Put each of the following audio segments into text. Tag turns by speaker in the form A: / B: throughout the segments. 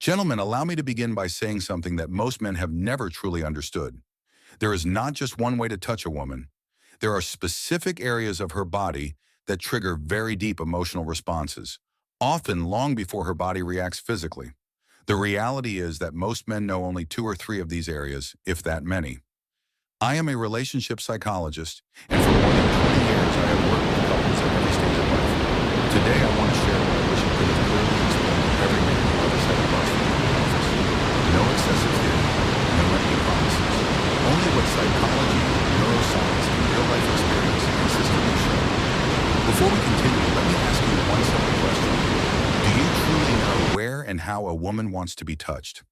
A: Gentlemen, allow me to begin by saying something that most men have never truly understood. There is not just one way to touch a woman. There are specific areas of her body that trigger very deep emotional responses, often long before her body reacts physically. The reality is that most men know only two or three of these areas, if that many. I am a relationship psychologist, and for more than 20 years I have worked with couples at every stage of life. Today I want to share what I wish I could have clearly explained to every man who ever sat across from me in the office. No excessive theory, no empty promises. Only what psychology, neuroscience, and real-life experience consistently show. Before we continue, let me ask you one simple question. Do you truly know where and how a woman wants to be touched?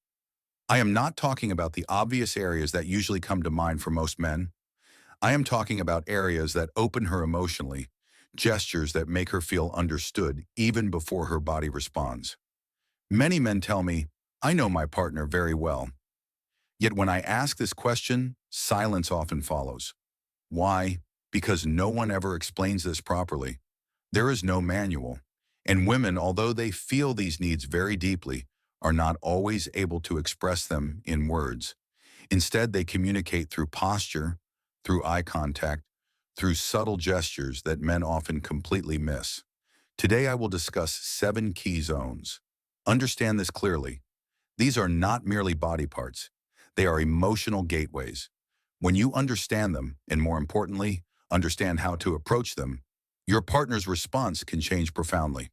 A: I am not talking about the obvious areas that usually come to mind for most men. I am talking about areas that open her emotionally, gestures that make her feel understood even before her body responds. Many men tell me, I know my partner very well. Yet when I ask this question, silence often follows. Why? Because no one ever explains this properly. There is no manual. And women, although they feel these needs very deeply, are not always able to express them in words. Instead, they communicate through posture, through eye contact, through subtle gestures that men often completely miss. Today, I will discuss 7 key zones. Understand this clearly. These are not merely body parts. They are emotional gateways. When you understand them, and more importantly, understand how to approach them, your partner's response can change profoundly.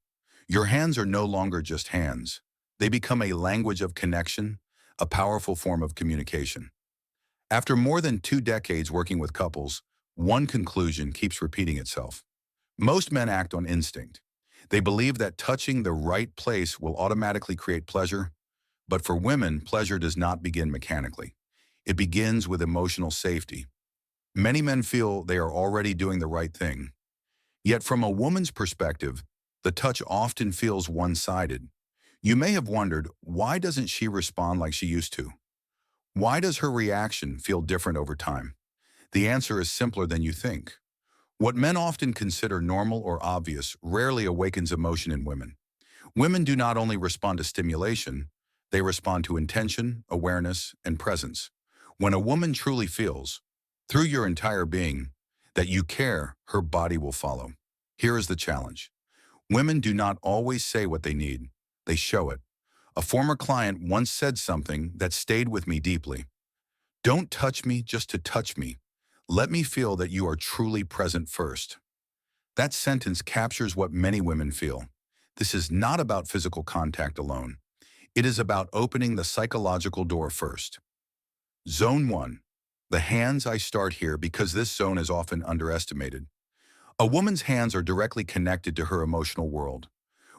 A: Your hands are no longer just hands. They become a language of connection, a powerful form of communication. After more than 2 decades working with couples, one conclusion keeps repeating itself. Most men act on instinct. They believe that touching the right place will automatically create pleasure, but for women, pleasure does not begin mechanically. It begins with emotional safety. Many men feel they are already doing the right thing. Yet from a woman's perspective, the touch often feels one-sided. You may have wondered, why doesn't she respond like she used to? Why does her reaction feel different over time? The answer is simpler than you think. What men often consider normal or obvious rarely awakens emotion in women. Women do not only respond to stimulation, they respond to intention, awareness, and presence. When a woman truly feels, through your entire being, that you care, her body will follow. Here is the challenge. Women do not always say what they need. They show it. A former client once said something that stayed with me deeply. Don't touch me just to touch me. Let me feel that you are truly present first. That sentence captures what many women feel. This is not about physical contact alone. It is about opening the psychological door first. Zone 1. The hands. I start here because this zone is often underestimated. A woman's hands are directly connected to her emotional world.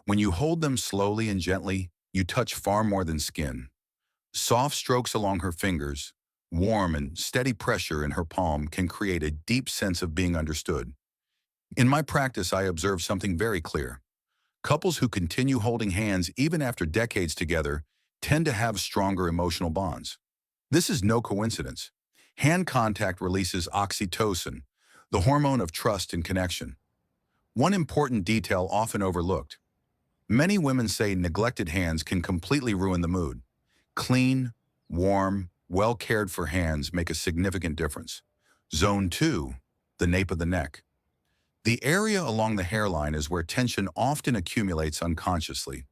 A: When you hold them slowly and gently, you touch far more than skin. Soft strokes along her fingers, warm and steady pressure in her palm can create a deep sense of being understood. In my practice, I observe something very clear. Couples who continue holding hands even after decades together tend to have stronger emotional bonds. This is no coincidence. Hand contact releases oxytocin, the hormone of trust and connection. One important detail often overlooked. Many women say neglected hands can completely ruin the mood. Clean, warm, well-cared-for hands make a significant difference. Zone 2, the nape of the neck. The area along the hairline is where tension often accumulates unconsciously.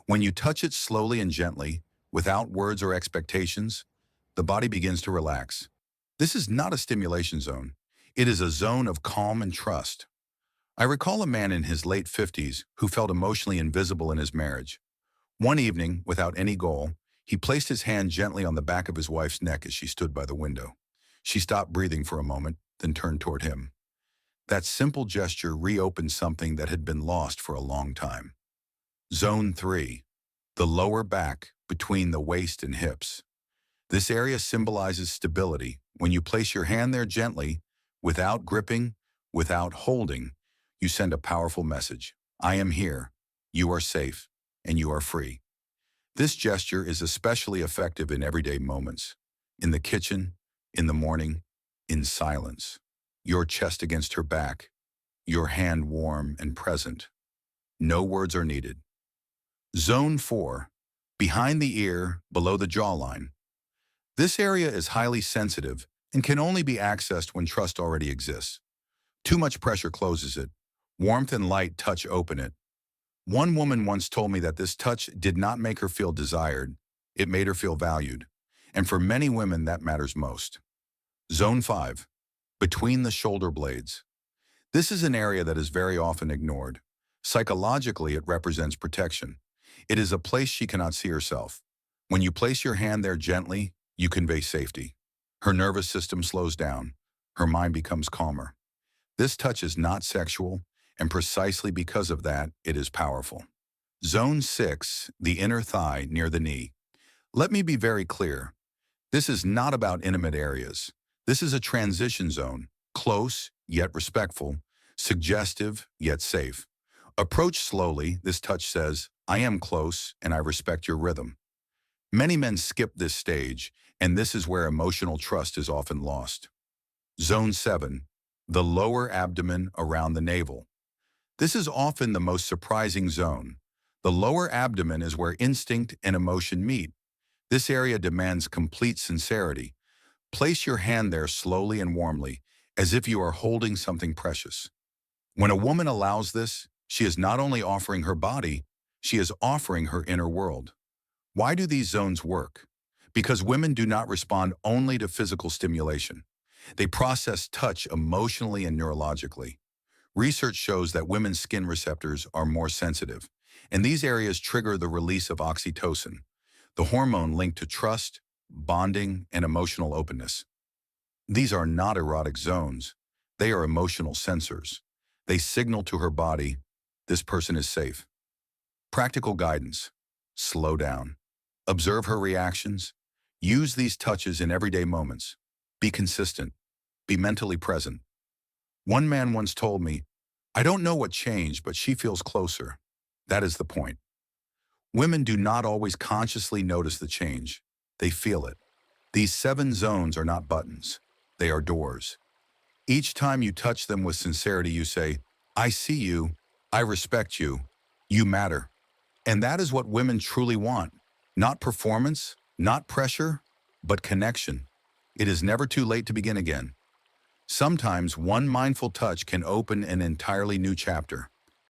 A: When you touch it slowly and gently, without words or expectations, the body begins to relax. This is not a stimulation zone. It is a zone of calm and trust. I recall a man in his late 50s who felt emotionally invisible in his marriage. One evening, without any goal, he placed his hand gently on the back of his wife's neck as she stood by the window. She stopped breathing for a moment, then turned toward him. That simple gesture reopened something that had been lost for a long time. Zone 3. The lower back, between the waist and hips. This area symbolizes stability. When you place your hand there gently, without gripping, without holding, you send a powerful message. I am here, you are safe, and you are free. This gesture is especially effective in everyday moments. In the kitchen, in the morning, in silence. Your chest against her back, your hand warm and present. No words are needed. Zone 4. behind the ear, below the jawline. This area is highly sensitive and can only be accessed when trust already exists. Too much pressure closes it. Warmth and light touch open it. One woman once told me that this touch did not make her feel desired, it made her feel valued. And for many women, that matters most. Zone 5. Between the shoulder blades. This is an area that is very often ignored. Psychologically, it represents protection. It is a place she cannot see herself. When you place your hand there gently, you convey safety. Her nervous system slows down. Her mind becomes calmer. This touch is not sexual, and precisely because of that, it is powerful. Zone 6, the inner thigh near the knee. Let me be very clear. This is not about intimate areas. This is a transition zone, close yet respectful, suggestive yet safe. Approach slowly. This touch says, I am close and I respect your rhythm. Many men skip this stage, and this is where emotional trust is often lost. Zone 7, the lower abdomen around the navel. This is often the most surprising zone. The lower abdomen is where instinct and emotion meet. This area demands complete sincerity. Place your hand there slowly and warmly, as if you are holding something precious. When a woman allows this, she is not only offering her body, she is offering her inner world. Why do these zones work? Because women do not respond only to physical stimulation. They process touch emotionally and neurologically. Research shows that women's skin receptors are more sensitive, and these areas trigger the release of oxytocin, the hormone linked to trust, bonding, and emotional openness. These are not erotic zones. They are emotional sensors. They signal to her body, this person is safe. Practical guidance. Slow down. Observe her reactions. Use these touches in everyday moments. Be consistent. Be mentally present. One man once told me, I don't know what changed, but she feels closer. That is the point. Women do not always consciously notice the change. They feel it. These 7 zones are not buttons. They are doors. Each time you touch them with sincerity, you say, I see you, I respect you, you matter. And that is what women truly want. Not performance, not pressure, but connection. It is never too late to begin again. Sometimes one mindful touch can open an entirely new chapter.